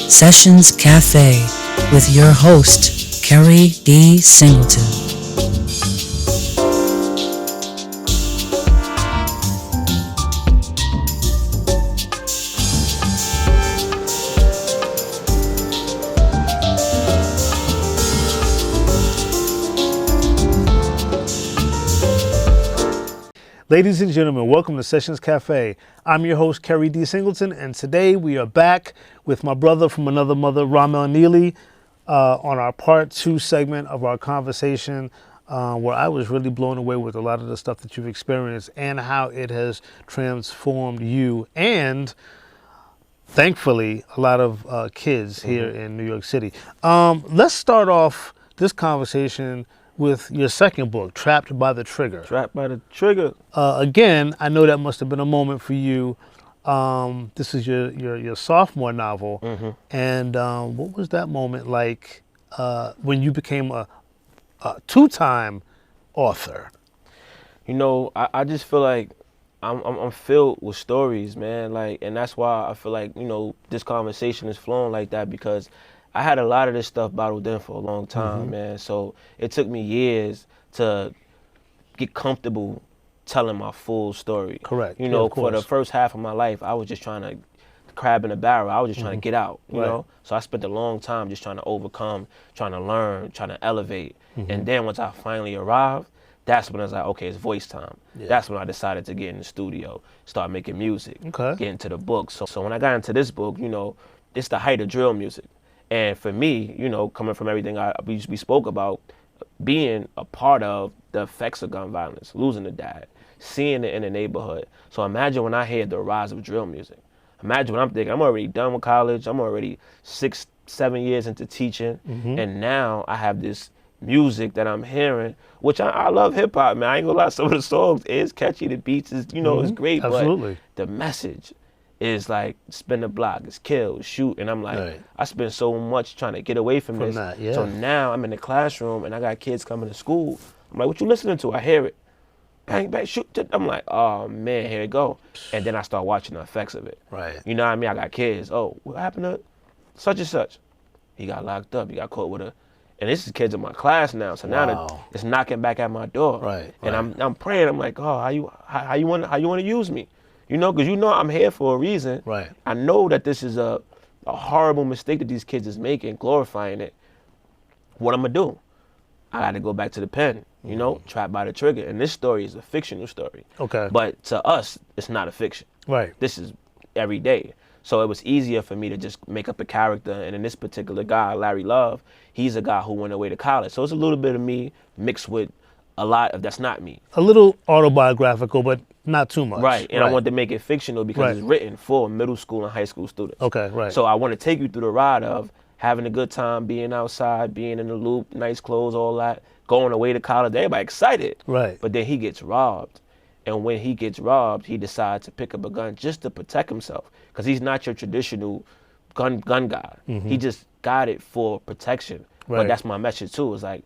Sessions Cafe with your host, Keri D. Singleton. Ladies and gentlemen, welcome to Sessions Cafe. I'm your host, Keri D. Singleton, and today we are back with my brother from another mother, Ramel Nealy, on our part 2 segment of our conversation, where I was really blown away with a lot of the stuff that you've experienced and how it has transformed you and, thankfully, a lot of kids here in New York City. Let's start off this conversation with your second book, Trapped by the Trigger. Trapped by the Trigger. Again, I know that must have been a moment for you. This is your sophomore novel. And what was that moment like when you became a 2-time author? You know, I just feel like I'm filled with stories, man. Like, and that's why I feel like, you know, this conversation is flowing like that, because I had a lot of this stuff bottled in for a long time, man. So it took me years to get comfortable telling my full story. Correct. You know, Yeah, for the first half of my life, I was just trying to crab in a barrel. I was just trying to get out, you know? So I spent a long time just trying to overcome, trying to learn, trying to elevate. And then once I finally arrived, that's when I was like, okay, it's voice time. Yeah. That's when I decided to get in the studio, start making music, get into the book. So when I got into this book, you know, it's the height of drill music. And for me, you know, coming from everything we spoke about, being a part of the effects of gun violence, losing a dad, seeing it in the neighborhood. So imagine when I hear the rise of drill music. Imagine when I'm thinking, I'm already done with college. I'm already 6-7 years into teaching. And now I have this music that I'm hearing, which I love hip hop, man. I ain't gonna lie, some of the songs is catchy. The beats is, you know, it's great. Absolutely. But the message is like spin the block, it's kill, shoot, and I'm like, I spent so much trying to get away from this. That, yeah. So now I'm in the classroom and I got kids coming to school. I'm like, what you listening to? I hear it. Bang, bang, shoot. I'm like, oh man, here it go. And then I start watching the effects of it. Right. You know what I mean? I got kids. Oh, what happened to such and such? He got locked up. He got caught with a, and this is kids in my class now. So now it's knocking back at my door. Right. And I'm praying. I'm like, oh, how you want to use me? You know, because you know I'm here for a reason. Right. I know that this is a horrible mistake that these kids is making, glorifying it. What I'm going to do? I got to go back to the pen, you know, Trapped by the Trigger. And this story is a fictional story. Okay. But to us, it's not a fiction. Right. This is every day. So it was easier for me to just make up a character. And in this particular guy, Larry Love, he's a guy who went away to college. So it's a little bit of me mixed with a lot of that's not me. A little autobiographical, but not too much. Right, and I wanted to make it fictional because it's written for middle school and high school students. Okay, right. So I want to take you through the ride of having a good time, being outside, being in the loop, nice clothes, all that, going away to college, everybody excited. Right. But then he gets robbed. And when he gets robbed, he decides to pick up a gun just to protect himself, because he's not your traditional gun guy. He just got it for protection. Right. But that's my message too. It's like,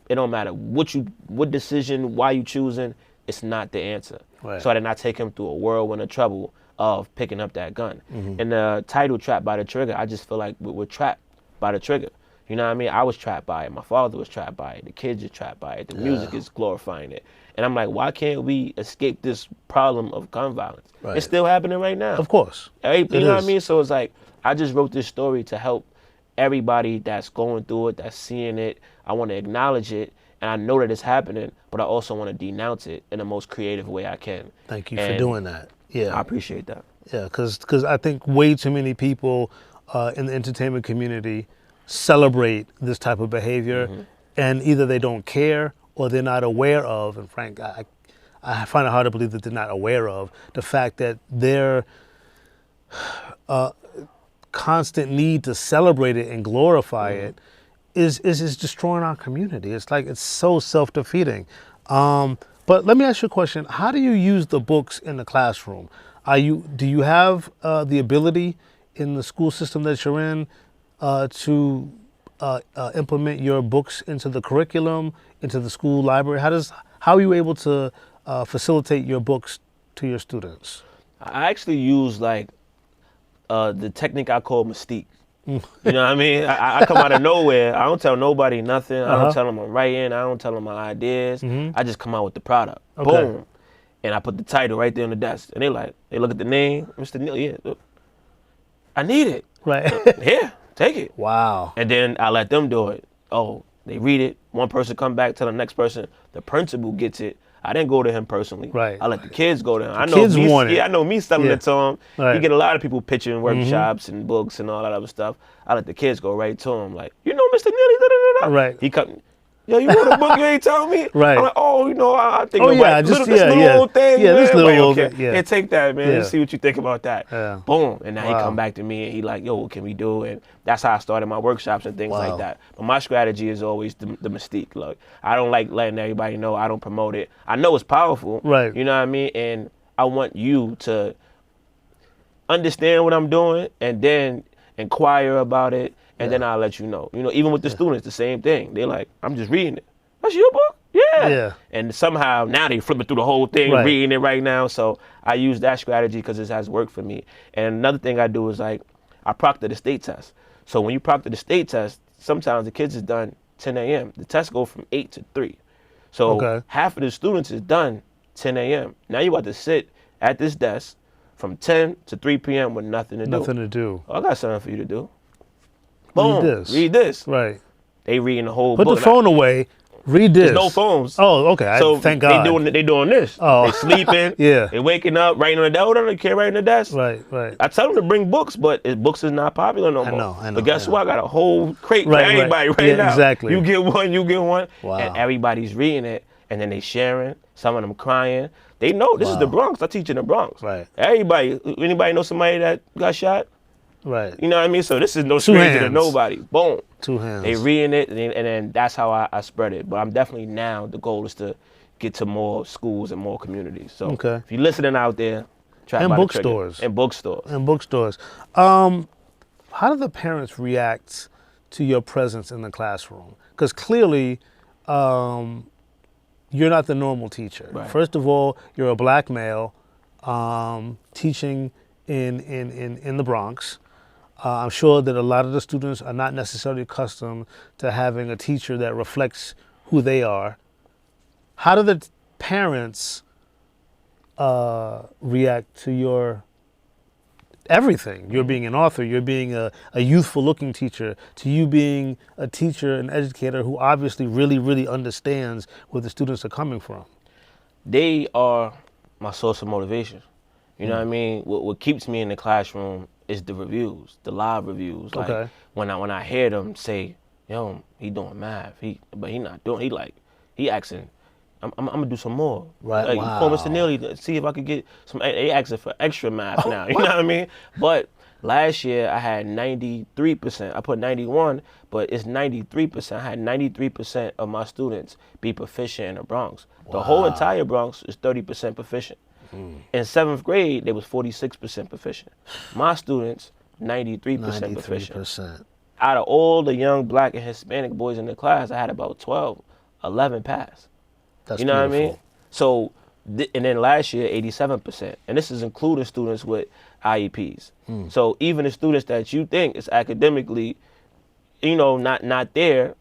it don't matter what decision, why you choosing, it's not the answer. Right. So I did not take him through a whirlwind of trouble of picking up that gun. And the title, Trapped by the Trigger, I just feel like we're trapped by the trigger. You know what I mean? I was trapped by it. My father was trapped by it. The kids are trapped by it. The music is glorifying it. And I'm like, why can't we escape this problem of gun violence? Right. It's still happening right now. Of course. You know what I mean? So it's like, I just wrote this story to help everybody that's going through it, that's seeing it. I want to acknowledge it, and I know that it's happening, but I also want to denounce it in the most creative way I can. Thank you for doing that. Yeah, I appreciate that. Yeah, because I think way too many people in the entertainment community celebrate this type of behavior, and either they don't care or they're not aware of, and Frank, I find it hard to believe that they're not aware of the fact that their constant need to celebrate it and glorify it is destroying our community. It's like, it's so self-defeating. But let me ask you a question. How do you use the books in the classroom? Do you have the ability in the school system that you're in to implement your books into the curriculum, into the school library? How are you able to facilitate your books to your students? I actually use like the technique I call mystique. You know what I mean? I come out of nowhere. I don't tell nobody nothing. I don't tell them I'm writing. I don't tell them my ideas. I just come out with the product. Okay. Boom. And I put the title right there on the desk. And they look at the name, Mr. Nealy, yeah, look. I need it. Right. Here, take it. Wow. And then I let them do it. Oh, they read it. One person come back, tell the next person. The principal gets it. I didn't go to him personally. Right. I let the kids go to him. I know me selling it to him. Right. You get a lot of people pitching workshops and books and all that other stuff. I let the kids go right to him. Like, you know Mr. Nealy, da-da-da-da. Right. He come, yo, you wrote a book, you ain't telling me? Right. I'm like, oh, you know, I think Oh, about yeah, this little thing. Yeah, this man. little Like, old okay, thing, yeah. yeah, take that, man. Yeah. Let's see what you think about that. Yeah. Boom. And now Wow. he come back to me and he like, yo, what can we do? And that's how I started my workshops and things Wow. like that. But my strategy is always the mystique. Look, I don't like letting everybody know. I don't promote it. I know it's powerful. Right. You know what I mean? And I want you to understand what I'm doing and then inquire about it. And then I'll let you know. You know, even with the students, the same thing. They're like, I'm just reading it. That's your book? Yeah. Yeah. And somehow now they flipping through the whole thing, Right. reading it right now. So I use that strategy because it has worked for me. And another thing I do is like, I proctor the state test. So when you proctor the state test, sometimes the kids is done 10 a.m. The test go from 8 to 3. So half of the students is done 10 a.m. Now you have to sit at this desk from 10 to 3 p.m. with nothing to do. Nothing to do. Oh, I got something for you to do. Boom. Read this. Read this. Right. They reading the whole Put book. the phone away. Read this. There's no phones. Oh, okay. So Thank God. They doing this. Oh. They sleeping. Yeah. They waking up, writing on the desk. They can't write on the desk. Right, right. I tell them to bring books, but books is not popular no more. I know. But guess what? I got a whole crate Right, for everybody right yeah, now. exactly. You get one, you get one. Wow. And everybody's reading it, and then they sharing. Some of them crying. They know this is the Bronx. I teach in the Bronx. Right. Everybody, anybody know somebody that got shot? Right. You know what I mean? So this is no stranger to nobody. Boom. 2 hands. They reading it, and then that's how I spread it. But I'm definitely now, the goal is to get to more schools and more communities. So if you're listening out there, try and by the bookstores. trigger. And bookstores. And bookstores. How do the parents react to your presence in the classroom? Because clearly, you're not the normal teacher. Right. First of all, you're a black male teaching in the Bronx. I'm sure that a lot of the students are not necessarily accustomed to having a teacher that reflects who they are. How do the parents react to your everything? You're being an author, you're being a youthful looking teacher, to you being a teacher, an educator who obviously really, really understands where the students are coming from. They are my source of motivation. You know what I mean? What keeps me in the classroom is the reviews, the live reviews. Like when I hear them say, yo, he doing math, but he not doing, he asking, I'm gonna do some more. Right. Like, wow. call Mr. Nealy, see if I could get some. They asking for extra math now. You know what I mean? But last year I had 93%. I put 91, but it's 93%. I had 93% of my students be proficient in the Bronx. Wow. The whole entire Bronx is 30% proficient. In 7th grade, they was 46% proficient. My students, 93% proficient. Out of all the young black and Hispanic boys in the class, I had about 12, 11 pass. That's you know beautiful. what I mean? So, and then last year, 87%. And this is including students with IEPs. So even the students that you think is academically, you know, not there,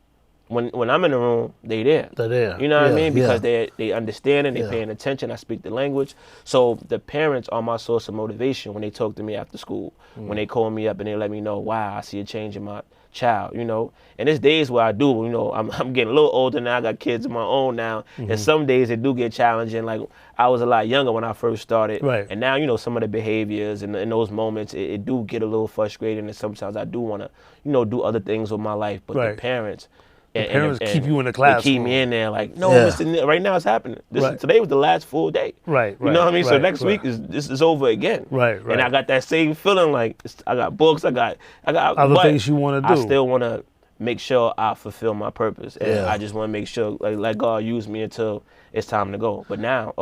when I'm in the room, they there. They're there. You know what I mean? Because they understand and they paying attention. I speak the language. So the parents are my source of motivation when they talk to me after school, when they call me up and they let me know, wow, I see a change in my child, you know. And there's days where I do, you know, I'm getting a little older now. I got kids of my own now. And some days it do get challenging. Like I was a lot younger when I first started. Right. And now, you know, some of the behaviors and in those moments, it do get a little frustrating. And sometimes I do want to, you know, do other things with my life. But the parents, parents keep you in the classroom. They keep me in there like, no, Mr. Neal, right now it's happening. Today was the last full day. Right. You know what I mean? So next week this is over again. Right. And I got that same feeling like I got books, I got other things you want to do. I still want to make sure I fulfill my purpose. And I just want to make sure like let God use me until it's time to go. But now,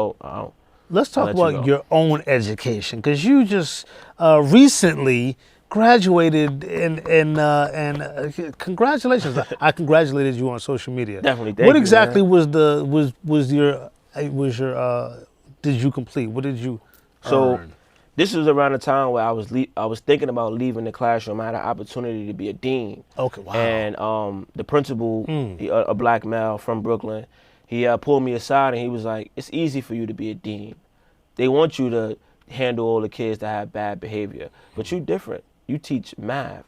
let's talk about your own education, because you just recently graduated and congratulations. I congratulated you on social media. Definitely. Thank what you, exactly man. was your did you complete? What did you So earn? This was around the time where I was thinking about leaving the classroom. I had an opportunity to be a dean. Okay, wow. And the principal, a black male from Brooklyn, he pulled me aside and he was like, "It's easy for you to be a dean. They want you to handle all the kids that have bad behavior, but you different. You teach math.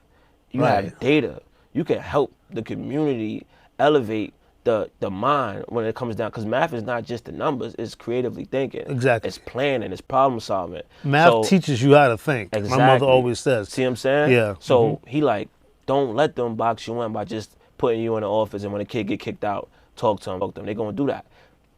You have data. You can help the community elevate the mind when it comes down, because math is not just the numbers, it's creatively thinking. Exactly. It's planning, it's problem solving. Math teaches you how to think. Exactly. My mother always says. See what I'm saying? Yeah. So he like, don't let them box you in by just putting you in the office, and when a kid get kicked out, talk to them. They're gonna do that.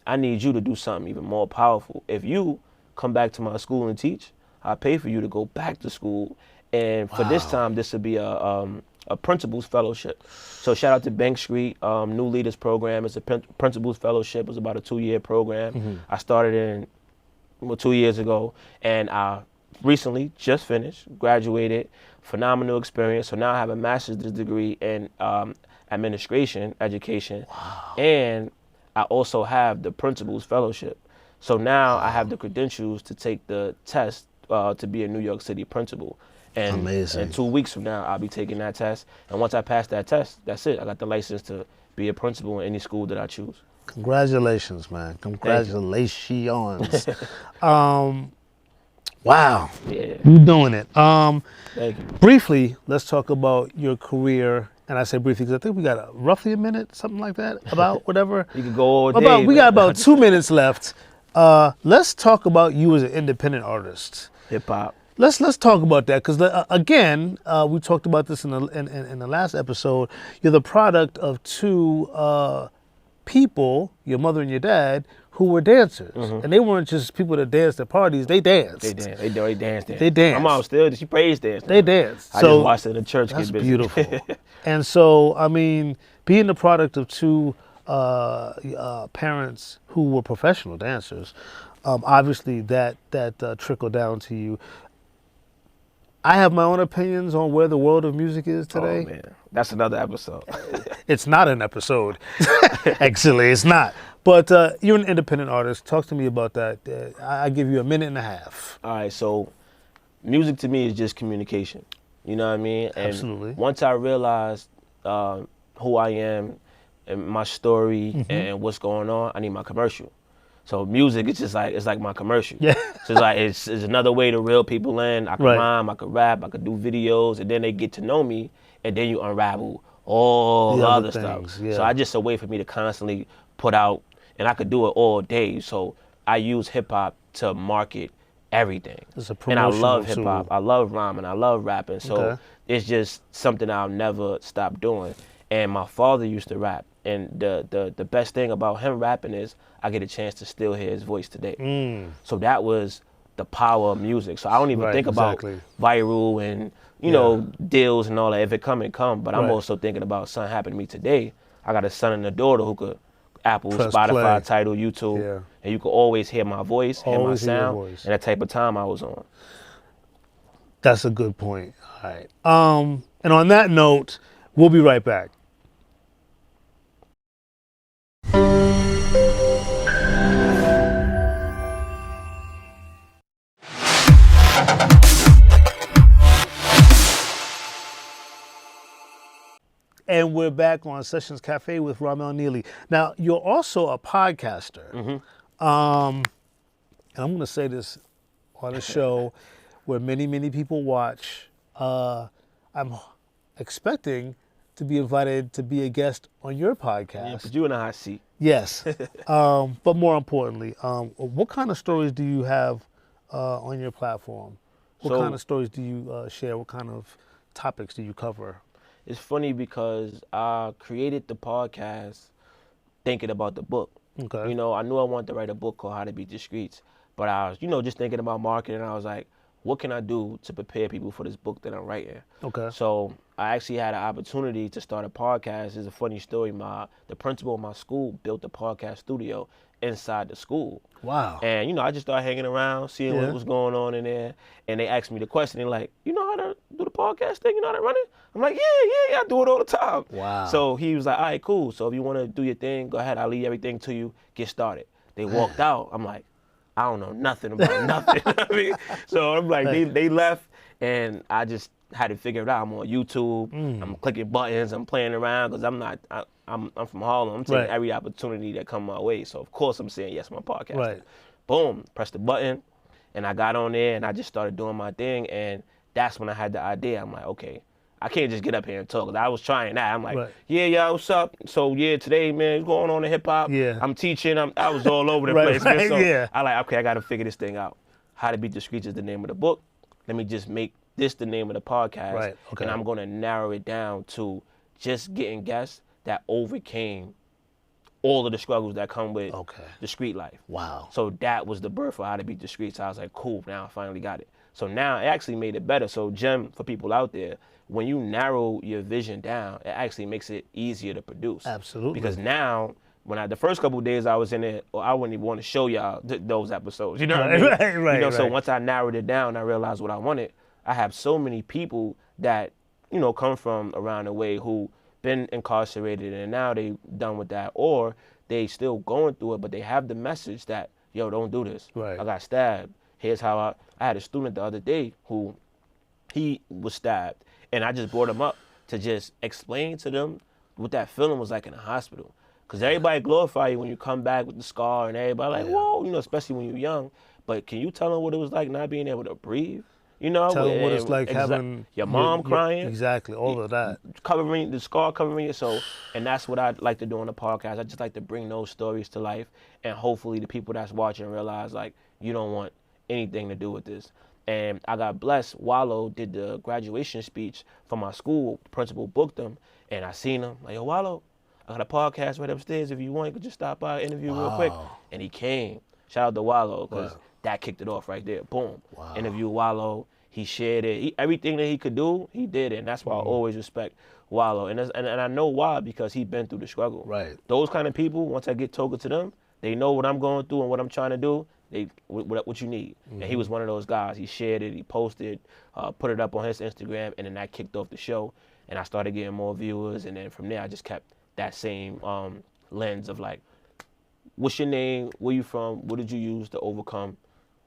I need you to do something even more powerful. If you come back to my school and teach, I pay for you to go back to school. And for this time, this would be a principal's fellowship. So shout out to Bank Street, New Leaders Program. It's a principal's fellowship. It was about a 2-year program. I started 2 years ago, and I recently just finished, graduated, phenomenal experience. So now I have a master's degree in administration, education, and I also have the principal's fellowship. So now I have the credentials to take the test to be a New York City principal. And amazing. And 2 weeks from now, I'll be taking that test. And once I pass that test, that's it. I got the license to be a principal in any school that I choose. Congratulations, man. Congratulations. Wow. Yeah. You're doing it. Thank you. Briefly, let's talk about your career. And I say briefly because I think we got roughly a minute, something like that, about whatever. You can go all day. We got about 2 minutes left. Let's talk about you as an independent artist. Hip hop. Let's talk about that, because again, we talked about this in the last episode. You're the product of two people, your mother and your dad, who were dancers, and they weren't just people that danced at parties. They danced. They danced. They danced. My mom still, she praise danced. They danced. I just watched it in the church. That's get busy. beautiful. And so, I mean, being the product of two parents who were professional dancers, obviously that trickled down to you. I have my own opinions on where the world of music is today. Oh, man. That's another episode. It's not an episode. Actually, it's not. But you're an independent artist. Talk to me about that. I give you a minute and a half. All right, so music to me is just communication. You know what I mean? And absolutely. Once I realized who I am and my story and what's going on, I need my commercial. So music, it's like my commercial. Yeah. So it's another way to reel people in. I can rhyme, I can rap, I can do videos, and then they get to know me, and then you unravel all the other stuff. Yeah. So I just a way for me to constantly put out, and I could do it all day. So I use hip hop to market everything. It's a and I promotional love hip hop. I love rhyming. I love rapping. So it's just something I'll never stop doing. And my father used to rap, and the best thing about him rapping is I get a chance to still hear his voice today. So that was the power of music. So I don't even think about viral and you know deals and all that. If it come, it come. But I'm also thinking about something happened to me today. I got a son and a daughter who could Apple, press Spotify, play. Tidal, YouTube, and you could always hear my voice, hear my sound, and the type of time I was on. That's a good point. All right. And on that note, we'll be right back. And we're back on Sessions Cafe with Ramel Nealy. Now, you're also a podcaster. And I'm going to say this on a show where many, many people watch. I'm expecting to be invited to be a guest on your podcast. Yeah, put you in a hot seat. Yes. But more importantly, what kind of stories do you have on your platform? What kind of stories do you share? What kind of topics do you cover? It's funny because I created the podcast thinking about the book. Okay. You know, I knew I wanted to write a book called How to Beat the Streets, but I was, you know, just thinking about marketing. I was like, what can I do to prepare people for this book that I'm writing? Okay. So I actually had an opportunity to start a podcast. It's a funny story. The principal of my school built a podcast studio inside the school. Wow. And, you know, I just started hanging around, seeing what was going on in there. And they asked me the question, they're like, you know how to do the podcast thing? You know how to run it? I'm like, yeah, I do it all the time. Wow. So he was like, all right, cool. So if you want to do your thing, go ahead. I'll leave everything to you. Get started. They walked out. I'm like, I don't know nothing about nothing. I mean, so I'm like, they left, and I just had to figure it out. I'm on YouTube. I'm clicking buttons. I'm playing around because I'm from Harlem. I'm taking every opportunity that come my way. So of course I'm saying yes to my podcast. Right. Boom, press the button, and I got on there and I just started doing my thing. And that's when I had the idea. I'm like, okay, I can't just get up here and talk. 'Cause I was trying that. I'm like, yeah, what's up? So yeah, today, man, what's going on in hip hop? Yeah. I'm teaching. I was all over the place. Man. So yeah. I like, okay, I got to figure this thing out. How to Beat the Streets is the name of the book. Let me just make this the name of the podcast. Right. Okay. And I'm going to narrow it down to just getting guests that overcame all of the struggles that come with the street life. Wow. So that was the birth of How to Beat the Streets. I was like, cool, now I finally got it. So now it actually made it better. So Jem, for people out there, when you narrow your vision down, it actually makes it easier to produce. Absolutely. Because now, when the first couple of days I was in it, I wouldn't even want to show y'all those episodes. You know what I mean? Right. You know, so once I narrowed it down, I realized what I wanted. I have so many people that, you know, come from around the way who been incarcerated and now they done with that, or they still going through it, but they have the message that, yo, don't do this. Right. I got stabbed. Here's how I had a student the other day who he was stabbed, and I just brought him up to just explain to them what that feeling was like in the hospital. Because everybody glorify you when you come back with the scar, and everybody like, whoa, you know, especially when you're young. But can you tell them what it was like not being able to breathe? You know, tell them what it's like having your mom crying. Exactly, all of that. Covering the scar, covering it. So, and that's what I like to do on the podcast. I just like to bring those stories to life, and hopefully the people that's watching realize like you don't want anything to do with this. And I got blessed. Wallow did the graduation speech for my school. The principal booked him, and I seen him like, yo, Wallow, I got a podcast right upstairs. If you want, you could just stop by, interview real quick. And he came. Shout out to Wallow because that kicked it off right there. Boom. Interview Wallow. He shared it. Everything that he could do, he did it. And that's why I always respect Wallow. And I know why, because he's been through the struggle. Right. Those kind of people, once I get talking to them, they know what I'm going through and what I'm trying to do. What you need. And he was one of those guys. He shared it, he posted, put it up on his Instagram, and then that kicked off the show. And I started getting more viewers, and then from there I just kept that same lens of like, what's your name, where you from, what did you use to overcome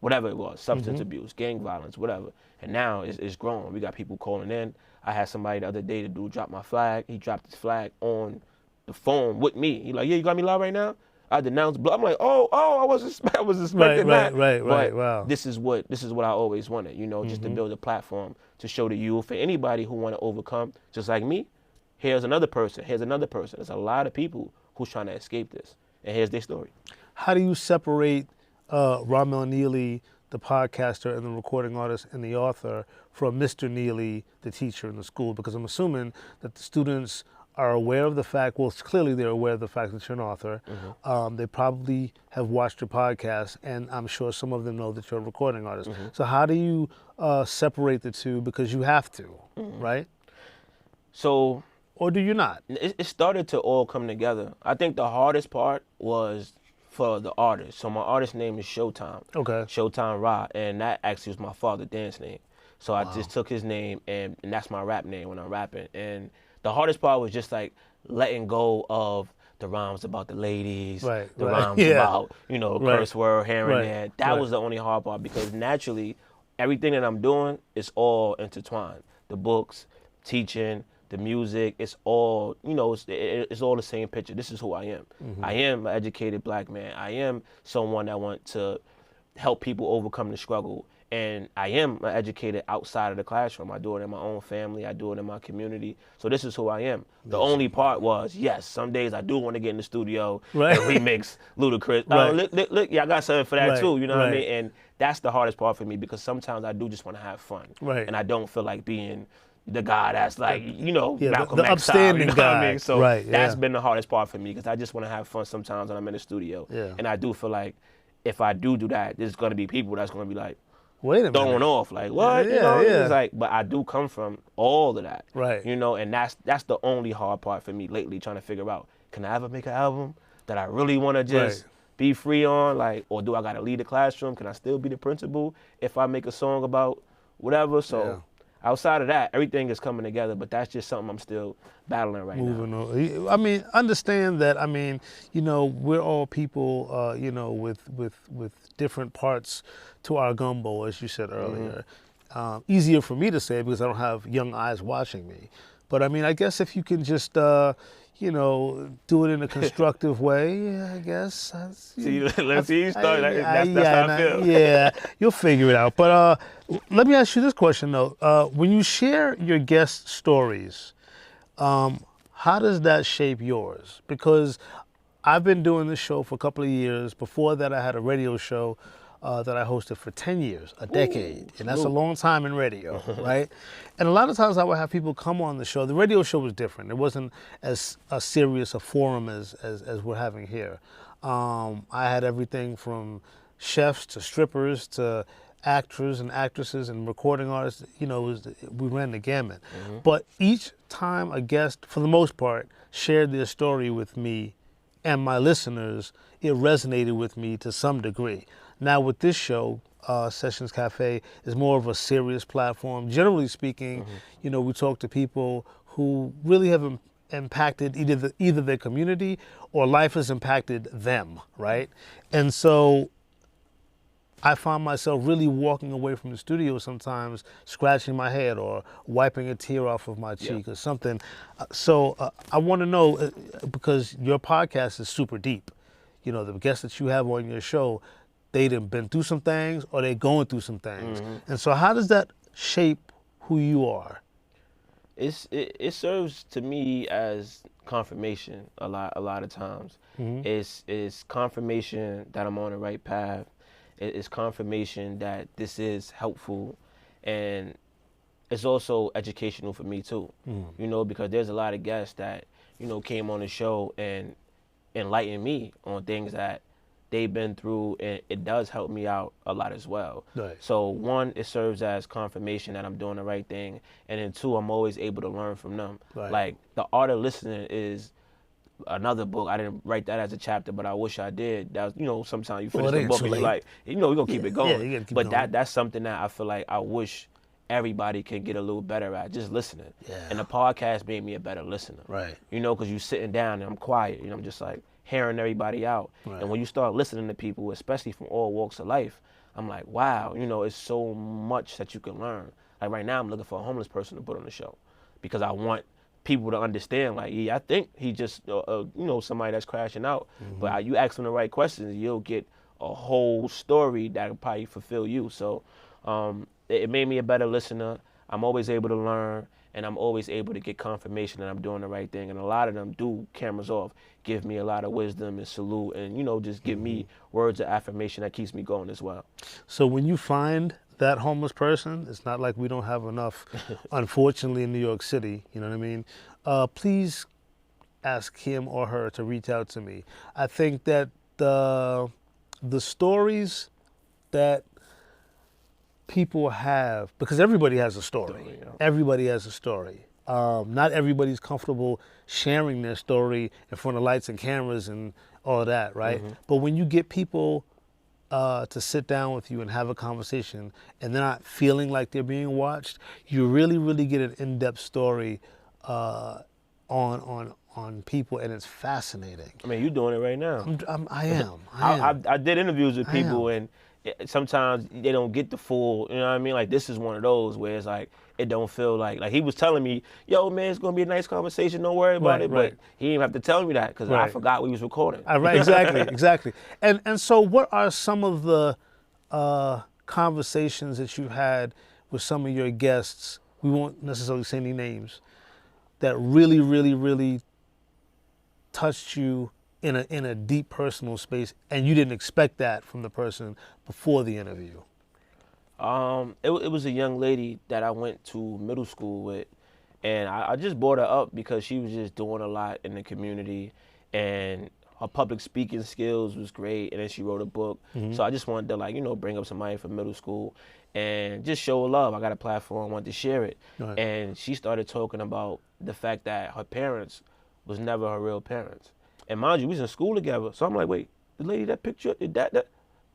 whatever it was, substance abuse, gang violence, whatever. And now it's grown. We got people calling in. I had somebody the other day to drop my flag. He dropped his flag on the phone with me. He like, yeah, you got me live right now? I denounced blood. I'm like, I wasn't expecting that. Right. Wow. This is what I always wanted, you know, just to build a platform to show the youth and anybody who want to overcome, just like me. Here's another person. Here's another person. There's a lot of people who's trying to escape this, and here's their story. How do you separate Ramel Nealy, the podcaster and the recording artist and the author, from Mr. Nealy, the teacher in the school? Because I'm assuming that the students are aware of the fact, well, clearly they're aware of the fact that you're an author. They probably have watched your podcast, and I'm sure some of them know that you're a recording artist. So how do you separate the two? Because you have to, right? So, or do you not? It started to all come together. I think the hardest part was for the artist. So my artist name is Showtime. Okay. Showtime Ra, and that actually was my father's dance name. So I just took his name, and that's my rap name when I'm rapping. And the hardest part was just like letting go of the rhymes about the ladies, the rhymes about, you know, curse word here and there. That was the only hard part, because naturally, everything that I'm doing is all intertwined. The books, teaching, the music, it's all, you know, it's all the same picture. This is who I am. I am an educated black man. I am someone that wants to help people overcome the struggle. And I am an educator outside of the classroom. I do it in my own family. I do it in my community. So this is who I am. The only part was, yes, some days I do want to get in the studio and remix Ludacris. Look, I got something for that too, you know what I mean? And that's the hardest part for me, because sometimes I do just want to have fun. And I don't feel like being the guy that's like, you know, Malcolm X style, you know what I mean? So that's been the hardest part for me, because I just want to have fun sometimes when I'm in the studio. And I do feel like if I do that, there's going to be people that's going to be like, wait a minute, throwing off, like, what? You know, it's like, but I do come from all of that. You know, and that's the only hard part for me lately, trying to figure out, can I ever make an album that I really want to just be free on, like, or do I got to lead the classroom? Can I still be the principal if I make a song about whatever? So outside of that, everything is coming together, but that's just something I'm still battling right now. Moving on. I mean, understand that. I mean, you know, we're all people, you know, with different parts to our gumbo, as you said earlier. Easier for me to say because I don't have young eyes watching me. But I mean, I guess if you can just, you know, do it in a constructive way, I guess. See, let's see you start. That's how I feel. Yeah, you'll figure it out. But let me ask you this question though: when you share your guest stories, how does that shape yours? Because I've been doing this show for a couple of years. Before that, I had a radio show that I hosted for 10 years, a decade. And that's a long time in radio, right? And a lot of times I would have people come on the show. The radio show was different. It wasn't as serious a forum as we're having here. I had everything from chefs to strippers to actors and actresses and recording artists. You know, we ran the gamut. But each time a guest, for the most part, shared their story with me and my listeners, it resonated with me to some degree. Now with this show, Sessions Cafe is more of a serious platform. Generally speaking, you know, we talk to people who really have impacted either their community or life has impacted them, right? And so I find myself really walking away from the studio sometimes, scratching my head or wiping a tear off of my cheek or something. So I want to know, because your podcast is super deep. You know, the guests that you have on your show, they've been through some things or they're going through some things. And so how does that shape who you are? It serves to me as confirmation a lot of times. It's confirmation that I'm on the right path. It's confirmation that this is helpful, and it's also educational for me too. You know, because there's a lot of guests that, you know, came on the show and enlightened me on things that they've been through, and it does help me out a lot as well. Right. So one, it serves as confirmation that I'm doing the right thing, and then two, I'm always able to learn from them. Right. Like The Art of Listening is another book. I didn't write that as a chapter, but I wish I did. That was, you know, sometimes you finish the book and you're like, you know, we're gonna keep it going. you gotta keep but going. that's something that I feel like I wish everybody can get a little better at, just listening. Yeah. And the podcast made me a better listener. Right. You know, because you're sitting down and I'm quiet, you know, I'm just like hearing everybody out. Right. And when you start listening to people, especially from all walks of life, I'm like, wow, you know, it's so much that you can learn. Like right now, I'm looking for a homeless person to put on the show because I want people to understand, like, yeah, I think he just, you know, somebody that's crashing out. But you ask them the right questions, you'll get a whole story that will probably fulfill you. So it made me a better listener. I'm always able to learn, and I'm always able to get confirmation that I'm doing the right thing. And a lot of them do, cameras off, give me a lot of wisdom and salute and, you know, just give me words of affirmation that keeps me going as well. So when you find that homeless person, it's not like we don't have enough, unfortunately, in New York City, you know what I mean? Please ask him or her to reach out to me. I think that the stories that people have, because everybody has a story. Everybody has a story. Not everybody's comfortable sharing their story in front of lights and cameras and all of that, right? But when you get people to sit down with you and have a conversation and they're not feeling like they're being watched, you really, really get an in-depth story on people, and it's fascinating. I mean, you're doing it right now. I am. I did interviews with people, and sometimes they don't get the full, you know what I mean? Like, this is one of those where it's like, it don't feel like he was telling me, yo, man, it's going to be a nice conversation, don't worry about it. But he didn't even have to tell me that because I forgot we was recording. Right, exactly. And so what are some of the conversations that you had with some of your guests, we won't necessarily say any names, that really, really, really touched you in a deep personal space, and you didn't expect that from the person before the interview? It was a young lady that I went to middle school with, and I just brought her up because she was just doing a lot in the community, and her public speaking skills was great, and then she wrote a book. So I just wanted to, like, you know, bring up somebody from middle school and just show her love. I got a platform, I wanted to share it. Right. And she started talking about the fact that her parents was never her real parents. And mind you, we was in school together. So I'm like, wait, the lady that picture, that?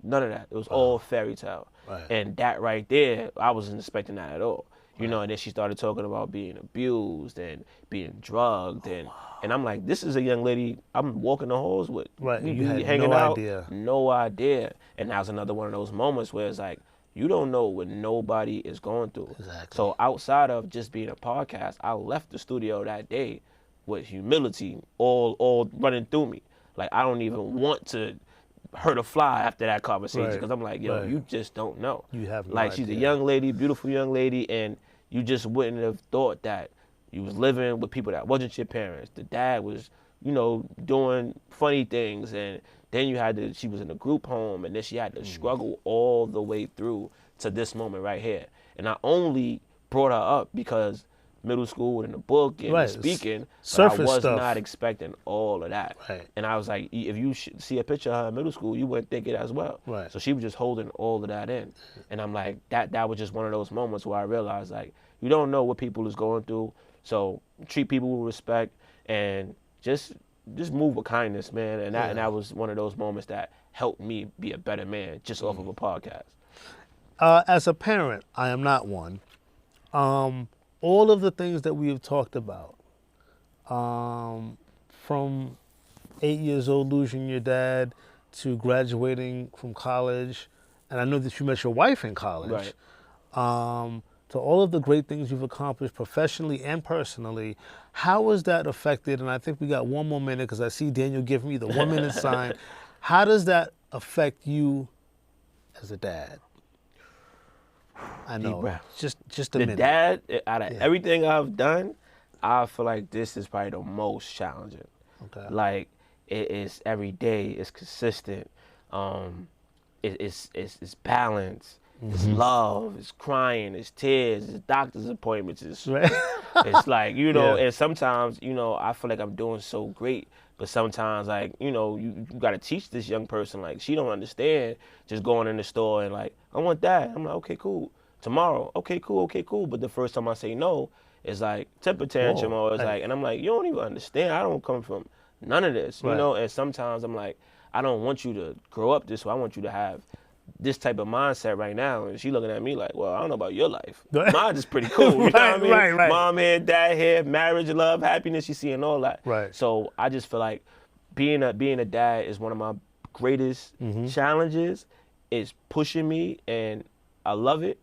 None of that. It was all fairy tale. Right. And that right there, I wasn't expecting that at all. You know, and then she started talking about being abused and being drugged, and I'm like, this is a young lady I'm walking the halls with. Right, We you had hanging no out, idea. no idea. And that was another one of those moments where it's like, you don't know what nobody is going through. Exactly. So outside of just being a podcast, I left the studio that day with humility all running through me. Like, I don't even want to hurt a fly after that conversation, because I'm like, yo, you just don't know. You have no like, she's a idea. young lady, beautiful young lady, and you just wouldn't have thought that you was living with people that wasn't your parents. The dad was, you know, doing funny things, and then she was in a group home, and then she had to struggle all the way through to this moment right here. And I only brought her up because middle school and the book and speaking, but I was not expecting all of that. Right. And I was like, if you see a picture of her in middle school, you wouldn't think it as well. Right. So she was just holding all of that in. And I'm like, that was just one of those moments where I realized, like, you don't know what people is going through, so treat people with respect and just move with kindness, man. And that was one of those moments that helped me be a better man just off of a podcast. As a parent, I am not one. All of the things that we have talked about, from 8 years old losing your dad to graduating from college, and I know that you met your wife in college, to all of the great things you've accomplished professionally and personally, how has that affected, and I think we got one more minute because I see Daniel giving me the 1 minute sign, how does that affect you as a dad? I know, just a minute. The dad, out of everything I've done, I feel like this is probably the most challenging. Okay. Like, it's every day, it's consistent, it's balance, it's love, it's crying, it's tears, it's doctor's appointments, it's like, you know, and sometimes, you know, I feel like I'm doing so great, but sometimes, like, you know, you got to teach this young person, like, she don't understand just going in the store and like, I want that. I'm like, okay, cool. Tomorrow, okay, cool. But the first time I say no, it's like temper tantrum, or it's like, and I'm like, you don't even understand. I don't come from none of this, you know? And sometimes I'm like, I don't want you to grow up this way. I want you to have this type of mindset right now. And she looking at me like, well, I don't know about your life. Mine is pretty cool, you know what I mean? Right. Mom here, dad here, marriage, love, happiness, she's seeing all that. Right. So I just feel like being a dad is one of my greatest challenges. It's pushing me, and I love it.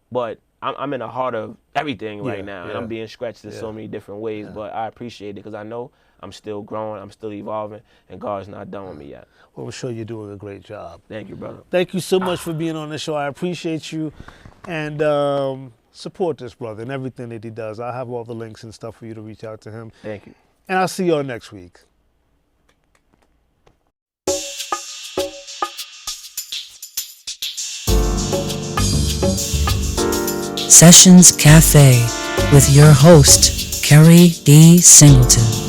But I'm in the heart of everything right now, and I'm being stretched in so many different ways, but I appreciate it because I know I'm still growing, I'm still evolving, and God's not done with me yet. Well, we're sure you're doing a great job. Thank you, brother. Thank you so much for being on the show. I appreciate you, and support this brother and everything that he does. I'll have all the links and stuff for you to reach out to him. Thank you. And I'll see y'all next week. Sessions Cafe with your host, Keri D. Singleton.